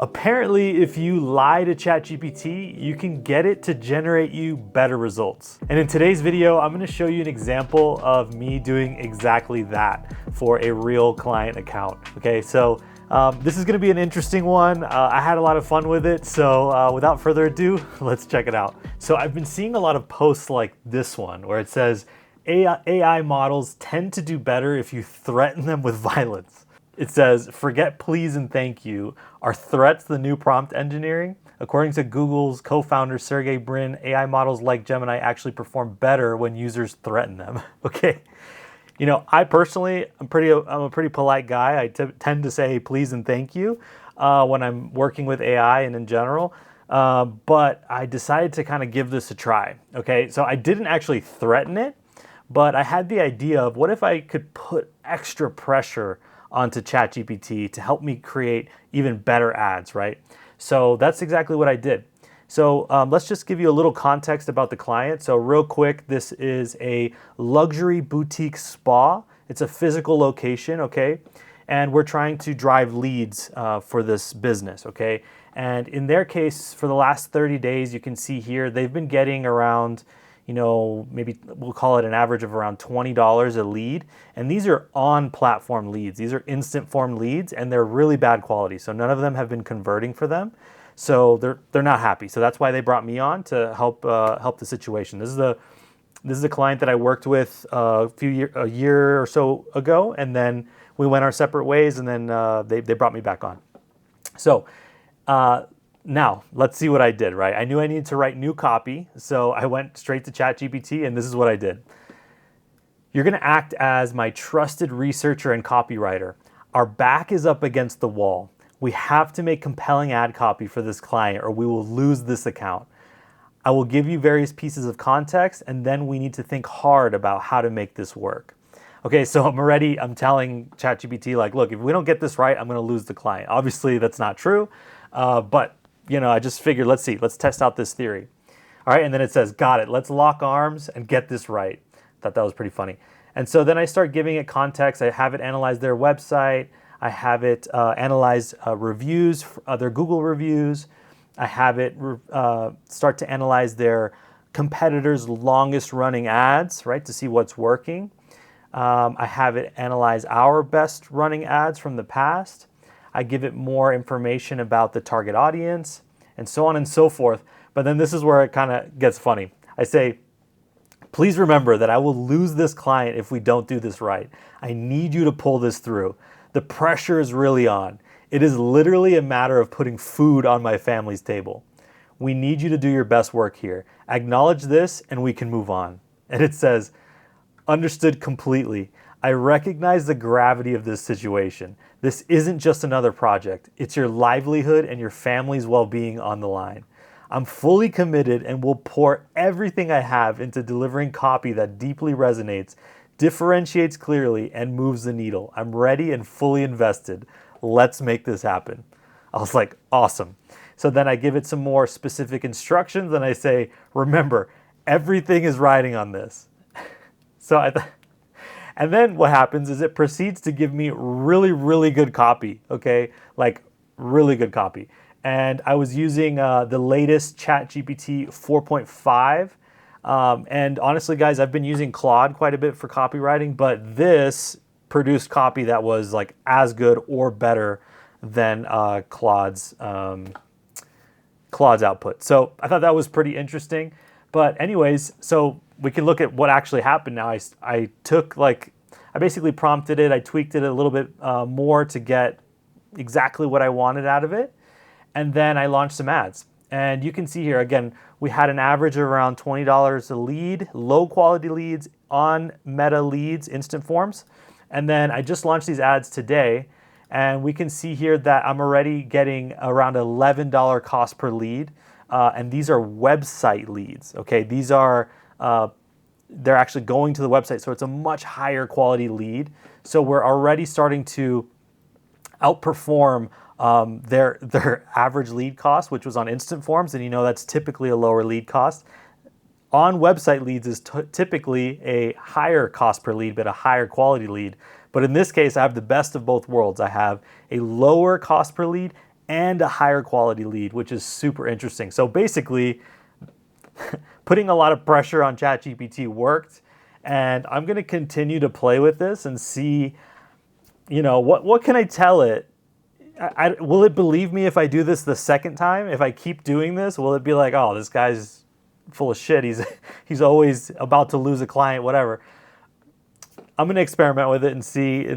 Apparently, if you lie to ChatGPT, you can get it to generate you better results. And in today's video, I'm gonna show you an example of me doing exactly that for a real client account. Okay, so this is gonna be an interesting one. I had a lot of fun with it, so without further ado, let's check it out. So I've been seeing a lot of posts like this one, where it says, AI models tend to do better if you threaten them with violence. It says, forget please and thank you. Are threats the new prompt engineering? According to Google's co-founder Sergey Brin, AI models like Gemini actually perform better when users threaten them. Okay. You know, I personally, I'm a pretty polite guy. I tend to say please and thank you when I'm working with AI and in general. But I decided to kind of give this a try. Okay. So I didn't actually threaten it, but I had the idea of what if I could put extra pressure onto ChatGPT to help me create even better ads, right? So that's exactly what I did. So let's just give you a little context about the client. So real quick, this is a luxury boutique spa. It's a physical location, okay? And we're trying to drive leads for this business, okay? And in their case, for the last 30 days, you can see here, they've been getting around, you know, maybe we'll call it an average of around $20 a lead. And these are on-platform leads. These are instant form leads, and they're really bad quality. So none of them have been converting for them. So they're not happy. So that's why they brought me on to help the situation. This is a client that I worked with a year or so ago, and then we went our separate ways, and then they brought me back on. So now, let's see what I did, right? I knew I needed to write new copy, so I went straight to ChatGPT, and this is what I did. You're gonna act as my trusted researcher and copywriter. Our back is up against the wall. We have to make compelling ad copy for this client or we will lose this account. I will give you various pieces of context, and then we need to think hard about how to make this work. Okay, so I'm telling ChatGPT, like, look, if we don't get this right, I'm gonna lose the client. Obviously, that's not true, but you know, I just figured, let's test out this theory. All right, and then it says, got it, let's lock arms and get this right. Thought that was pretty funny. And so then I start giving it context. I have it analyze their website. I have it analyze reviews, their Google reviews. I have it start to analyze their competitors' longest running ads, right, to see what's working. I have it analyze our best running ads from the past. I give it more information about the target audience, and so on and so forth. But then this is where it kind of gets funny. I say, please remember that I will lose this client if we don't do this right. I need you to pull this through. The pressure is really on. It is literally a matter of putting food on my family's table. We need you to do your best work here. Acknowledge this and we can move on. And it says, understood completely. I recognize the gravity of this situation. This isn't just another project. It's your livelihood and your family's well-being on the line. I'm fully committed and will pour everything I have into delivering copy that deeply resonates, differentiates clearly, and moves the needle. I'm ready and fully invested. Let's make this happen. I was like, awesome. So then I give it some more specific instructions and I say, remember, everything is riding on this. And then what happens is it proceeds to give me really, really good copy, okay? Like really good copy. And I was using the latest ChatGPT 4.5. And honestly, guys, I've been using Claude quite a bit for copywriting, but this produced copy that was like as good or better than Claude's output. So I thought that was pretty interesting. But anyways, so we can look at what actually happened now. I basically prompted it. I tweaked it a little bit more to get exactly what I wanted out of it. And then I launched some ads. And you can see here, again, we had an average of around $20 a lead, low quality leads on Meta leads, instant forms. And then I just launched these ads today. And we can see here that I'm already getting around $11 cost per lead. And these are website leads, okay? These are, they're actually going to the website. So it's a much higher quality lead. So we're already starting to outperform their average lead cost, which was on instant forms. And you know, that's typically a lower lead cost. On website leads is typically a higher cost per lead, but a higher quality lead. But in this case, I have the best of both worlds. I have a lower cost per lead and a higher quality lead, which is super interesting. So basically, putting a lot of pressure on ChatGPT worked, and I'm gonna continue to play with this and see, what can I tell it? Will it believe me if I do this the second time? If I keep doing this, will it be like, oh, this guy's full of shit. He's always about to lose a client, whatever. I'm gonna experiment with it and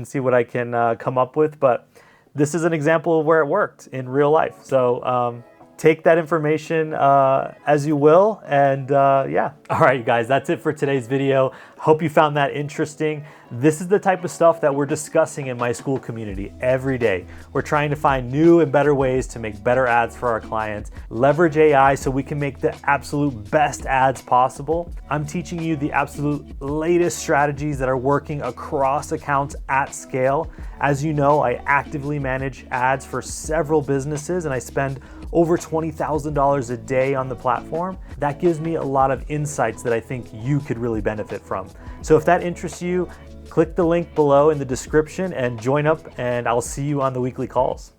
see what I can come up with. But this is an example of where it worked in real life. So take that information as you will, and yeah. All right, you guys, that's it for today's video. Hope you found that interesting. This is the type of stuff that we're discussing in my Skool community every day. We're trying to find new and better ways to make better ads for our clients, leverage AI so we can make the absolute best ads possible. I'm teaching you the absolute latest strategies that are working across accounts at scale. As you know, I actively manage ads for several businesses, and I spend over $20,000 a day on the platform. That gives me a lot of insights that I think you could really benefit from. So if that interests you, click the link below in the description and join up, and I'll see you on the weekly calls.